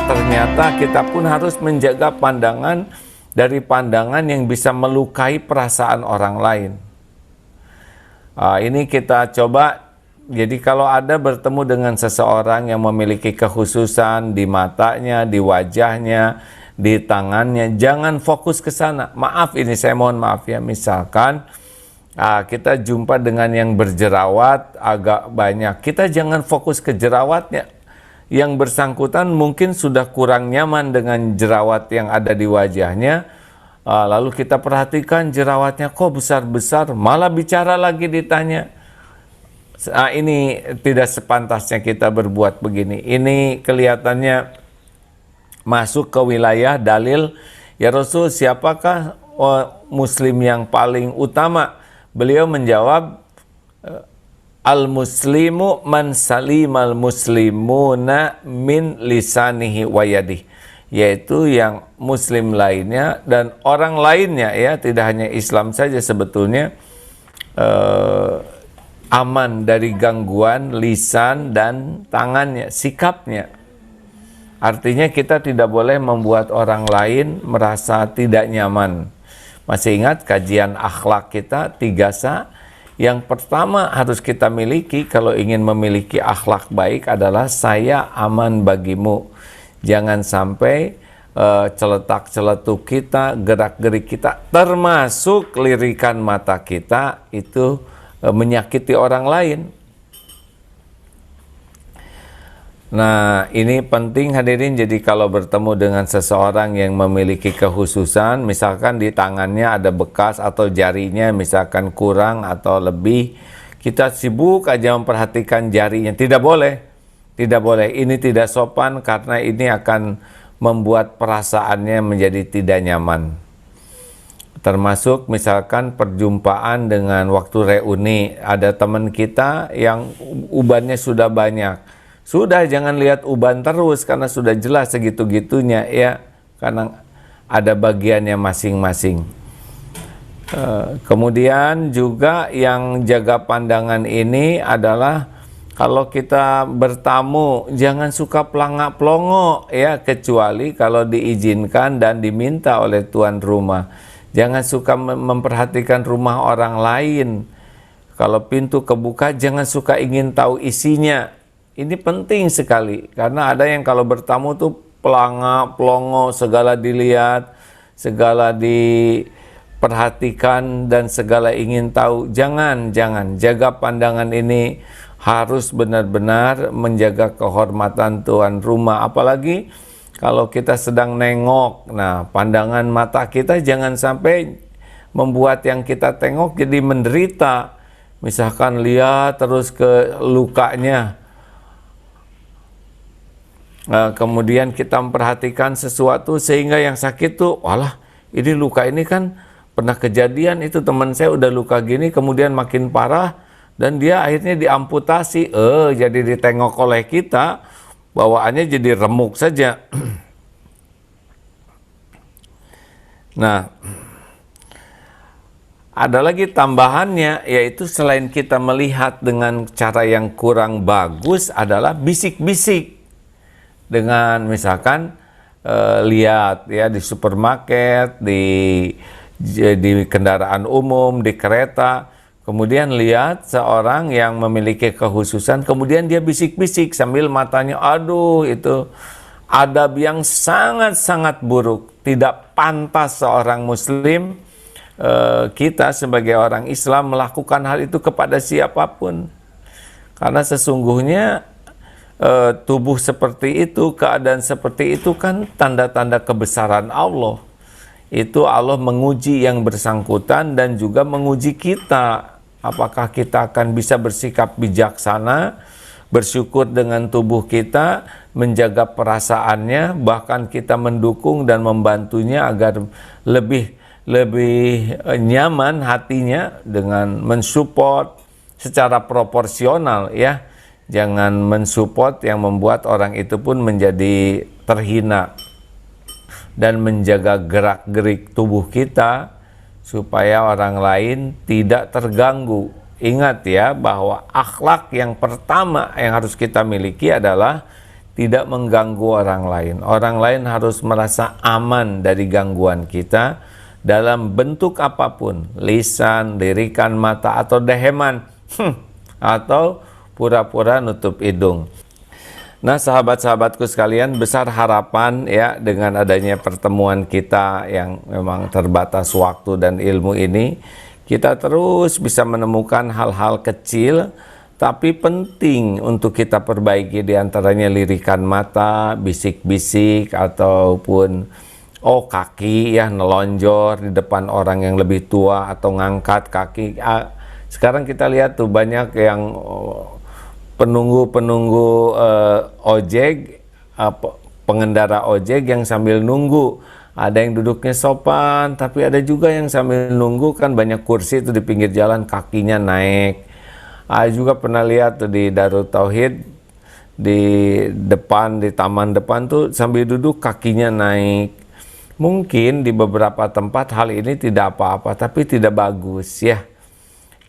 ternyata kita pun harus menjaga pandangan dari pandangan yang bisa melukai perasaan orang lain. Ini kita coba. Jadi kalau ada bertemu dengan seseorang yang memiliki kekhususan di matanya, di wajahnya, di tangannya, jangan fokus ke sana. Maaf, ini saya mohon maaf ya, misalkan kita jumpa dengan yang berjerawat agak banyak, kita jangan fokus ke jerawatnya. Yang bersangkutan mungkin sudah kurang nyaman dengan jerawat yang ada di wajahnya, lalu kita perhatikan jerawatnya kok besar-besar, malah bicara lagi ditanya. Ini tidak sepantasnya kita berbuat begini. Ini kelihatannya masuk ke wilayah dalil, ya Rasul, siapakah muslim yang paling utama? Beliau menjawab, al-muslimu man salimal muslimuna min lisanihi wa yadihi, yaitu yang muslim lainnya dan orang lainnya, ya, tidak hanya Islam saja sebetulnya, aman dari gangguan lisan dan tangannya, sikapnya. Artinya kita tidak boleh membuat orang lain merasa tidak nyaman. Masih ingat kajian akhlak kita 3 Yang pertama harus kita miliki kalau ingin memiliki akhlak baik adalah saya aman bagimu. Jangan sampai celetak-celetuk kita, gerak-gerik kita, termasuk lirikan mata kita itu menyakiti orang lain. Nah, ini penting hadirin. Jadi kalau bertemu dengan seseorang yang memiliki kekhususan, misalkan di tangannya ada bekas atau jarinya misalkan kurang atau lebih, kita sibuk aja memperhatikan jarinya. Tidak boleh. Tidak boleh. Ini tidak sopan karena ini akan membuat perasaannya menjadi tidak nyaman. Termasuk misalkan perjumpaan dengan waktu reuni, ada teman kita yang ubannya sudah banyak. Sudah, jangan lihat uban terus karena sudah jelas segitu-gitunya, ya, karena ada bagiannya masing-masing. Kemudian juga yang jaga pandangan ini adalah kalau kita bertamu jangan suka pelangak-pelongo, ya, kecuali kalau diizinkan dan diminta oleh tuan rumah. Jangan suka memperhatikan rumah orang lain. Kalau pintu kebuka jangan suka ingin tahu isinya. Ini penting sekali, karena ada yang kalau bertamu tuh pelangak, pelongo, segala dilihat, segala diperhatikan, dan segala ingin tahu. Jangan, jaga pandangan ini, harus benar-benar menjaga kehormatan tuan rumah. Apalagi kalau kita sedang nengok, nah pandangan mata kita jangan sampai membuat yang kita tengok jadi menderita. Misalkan lihat terus ke lukanya, kemudian kita memperhatikan sesuatu sehingga yang sakit tuh, walah, ini luka ini kan pernah kejadian, itu teman saya udah luka gini, kemudian makin parah dan dia akhirnya diamputasi. Jadi ditengok oleh kita, bawaannya jadi remuk saja. Nah, ada lagi tambahannya, yaitu selain kita melihat dengan cara yang kurang bagus adalah bisik-bisik. Dengan misalkan lihat, ya, di supermarket, di kendaraan umum, di kereta, kemudian lihat seorang yang memiliki kekhususan, kemudian dia bisik-bisik sambil matanya, aduh, itu adab yang sangat-sangat buruk. Tidak pantas seorang muslim, kita sebagai orang Islam melakukan hal itu kepada siapapun. Karena sesungguhnya tubuh seperti itu, keadaan seperti itu kan tanda-tanda kebesaran Allah. Itu Allah menguji yang bersangkutan dan juga menguji kita. Apakah kita akan bisa bersikap bijaksana, bersyukur dengan tubuh kita, menjaga perasaannya, bahkan kita mendukung dan membantunya agar lebih nyaman hatinya dengan mensupport secara proporsional, ya. Jangan mensupport yang membuat orang itu pun menjadi terhina. Dan menjaga gerak-gerik tubuh kita supaya orang lain tidak terganggu. Ingat ya, bahwa akhlak yang pertama yang harus kita miliki adalah tidak mengganggu orang lain. Orang lain harus merasa aman dari gangguan kita dalam bentuk apapun, lisan, lirikan mata, atau deheman, atau pura-pura nutup hidung. Nah, sahabat-sahabatku sekalian, besar harapan ya dengan adanya pertemuan kita yang memang terbatas waktu dan ilmu ini, kita terus bisa menemukan hal-hal kecil tapi penting untuk kita perbaiki, di antaranya lirikan mata, bisik-bisik, ataupun kaki ya nelonjor di depan orang yang lebih tua atau ngangkat kaki. Sekarang kita lihat tuh banyak yang penunggu ojek, pengendara ojek yang sambil nunggu. Ada yang duduknya sopan, tapi ada juga yang sambil nunggu, kan banyak kursi itu di pinggir jalan, kakinya naik. Juga pernah lihat tuh di Darut Tauhid, di depan, di taman depan tuh sambil duduk kakinya naik. Mungkin di beberapa tempat hal ini tidak apa-apa, tapi tidak bagus ya.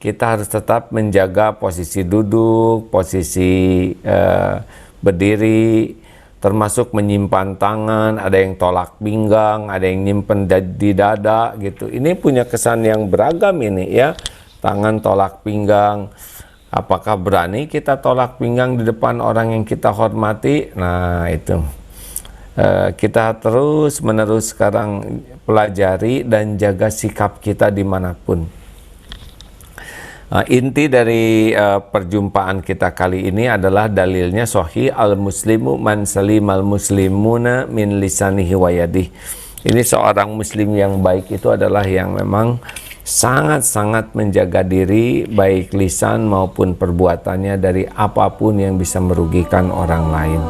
Kita harus tetap menjaga posisi duduk, posisi berdiri, termasuk menyimpan tangan. Ada yang tolak pinggang, ada yang nyimpen di dada gitu. Ini punya kesan yang beragam ini ya. Tangan tolak pinggang. Apakah berani kita tolak pinggang di depan orang yang kita hormati? Nah itu. Kita terus-menerus sekarang pelajari dan jaga sikap kita dimanapun. Inti dari perjumpaan kita kali ini adalah dalilnya sahih, al-muslimu man salimal muslimuna min lisanihi wa yadihi. Ini seorang muslim yang baik itu adalah yang memang sangat-sangat menjaga diri, baik lisan maupun perbuatannya, dari apapun yang bisa merugikan orang lain.